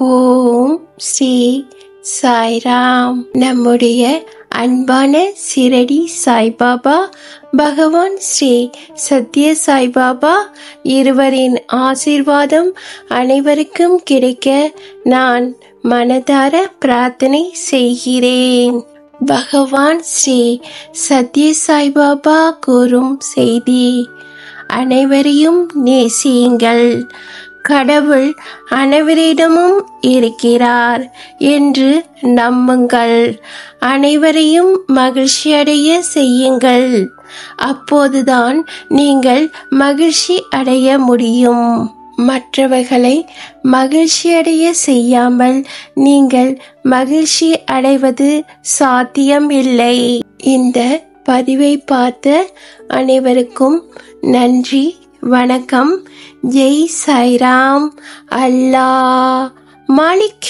ஓம் ஸ்ரீ சாய்ராம். நம்முடைய அன்பான சிரடி சாய்பாபா பகவான் ஸ்ரீ சத்ய சாய்பாபா இருவரின் ஆசீர்வாதம் அனைவருக்கும் கிடைக்க நான் மனதார பிரார்த்தனை செய்கிறேன். பகவான் ஸ்ரீ சத்ய சாய்பாபா கூறும் செய்தி: அனைவரையும் நேசியுங்கள். கடவுள் அனைவரிடமும் இருக்கிறார் என்று நம்புங்கள். அனைவரையும் மகிழ்ச்சியடைய செய்யுங்கள். அப்போதுதான் நீங்கள் மகிழ்ச்சி அடைய முடியும். மற்றவர்களை மகிழ்ச்சியடைய செய்யாமல் நீங்கள் மகிழ்ச்சி அடைவது சாத்தியம் இல்லை. இந்த பதிவை பார்த்த அனைவருக்கும் நன்றி, வணக்கம். ஜெய் சாய்ராம். அல்லாஹ் மாலிக்.